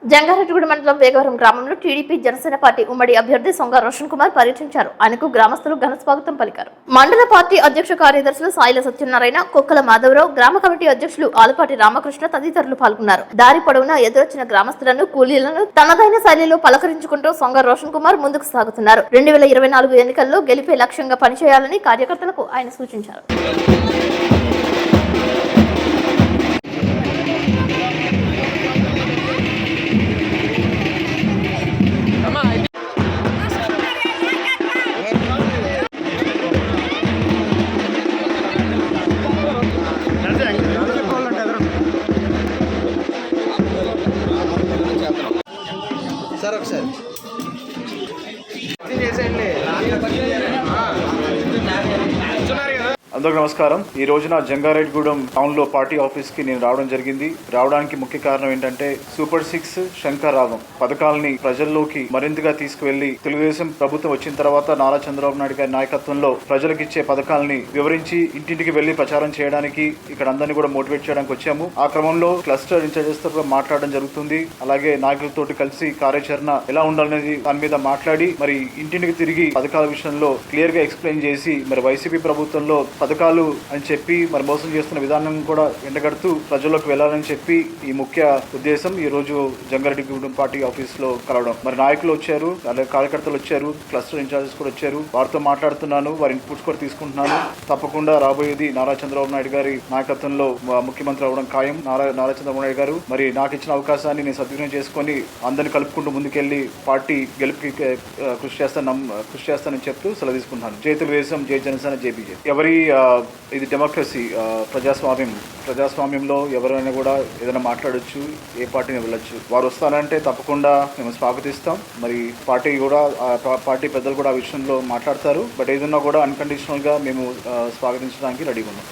జంగారెడ్డిగూడ మండలం వేగవరం గ్రామంలో TDP Janasena party ఉమ్మడి అభ్యర్థి సొంగ రోషన్ కుమార్ పర్యటించారు. ఆయనకు గ్రామస్తులు ఘన స్వాగతం పలికారు. మండల పార్టీ అధ్యక్ష కార్యదర్శులు సాయిల సత్యనారాయణ, కుక్కల మాధవరావు, గ్రామ కమిటీ అధ్యక్షులు ఆలపాటి రామకృష్ణ తదితరులు పాల్గొన్నారు. దారి పొడవునా ఎదురొచ్చిన గ్రామస్తులను, కూలీలను తనదైన శైలిలో పలకరించుకుంటూ సొంగ రోషన్ కుమార్ ముందుకు సాగుతున్నారు. 2024 ఎన్నికల్లో గెలిపే లక్ష్యంగా పనిచేయాలని కార్యకర్తలకు ఆయన సూచించారు. సార్ ఒకసారి అందరికీ నమస్కారం. ఈ రోజున జంగారెడ్డిగూడెం టౌన్ లో పార్టీ ఆఫీస్ కి నేను రావడం జరిగింది. రావడానికి ముఖ్య కారణం ఏంటంటే సూపర్ 6 శంకరాగం పథకాలని ప్రజల్లోకి మరింతగా తీసుకువెళ్లి తెలుగుదేశం ప్రభుత్వం వచ్చిన తర్వాత నారా చంద్రబాబు నాయుడు గారి నాయకత్వంలో ప్రజలకు ఇచ్చే పథకాలని వివరించి ఇంటింటికి వెళ్లి ప్రచారం చేయడానికి ఇక్కడ అందరినీ కూడా మోటివేట్ చేయడానికి వచ్చాము. ఆ క్రమంలో క్లస్టర్ ఇన్ఛార్జెస్ తో మాట్లాడడం జరుగుతుంది. అలాగే నాయకులతో కలిసి కార్యాచరణ ఎలా ఉండాలనేది దాని మీద మాట్లాడి మరి ఇంటింటికి తిరిగి పథకాల విషయంలో క్లియర్ గా ఎక్స్ప్లెయిన్ చేసి మరి వైసీపీ ప్రభుత్వంలో పథకాలు అని చెప్పి మరి మోసం చేస్తున్న విధానం కూడా ఎండగడుతూ ప్రజల్లోకి వెళ్లాలని చెప్పి ఈ ముఖ్య ఉద్దేశం ఈ రోజు జంగారెడ్డిగూడెం పార్టీ ఆఫీస్ లో కలవడం. మరి నాయకులు వచ్చారు, అలాగే కార్యకర్తలు వచ్చారు, క్లస్టర్ ఇన్ఛార్జెస్ కూడా వచ్చారు. వారితో మాట్లాడుతున్నాను, వారి ఇన్పుట్స్ కూడా తీసుకుంటున్నాను. తప్పకుండా రాబోయేది నారా చంద్రబాబు నాయుడు గారి నాయకత్వంలో ముఖ్యమంత్రి అవడం ఖాయం. నారా చంద్రబాబు నాయుడు గారు మరి నాకు ఇచ్చిన అవకాశాన్ని నేను సద్వినియోగం చేసుకుని అందరిని కలుపుకుంటూ ముందుకెళ్లి పార్టీ గెలుపుకి కృషి చేస్తానని చెప్తూ సెలవు తీసుకుంటున్నాను. జై తెలుగుదేశం, జై జనసేన, జై బీజేపీ. ఇది డెమోక్రసీ, ప్రజాస్వామ్యంలో ఎవరైనా కూడా ఏదైనా మాట్లాడొచ్చు, ఏ పార్టీని వెళ్ళొచ్చు. వారు వస్తానంటే తప్పకుండా మేము స్వాగతిస్తాం. మరి పార్టీ పెద్దలు కూడా ఆ విషయంలో మాట్లాడతారు. బట్ ఏదన్నా కూడా అన్కండిషనల్ గా మేము స్వాగతించడానికి రెడీగా ఉన్నాం.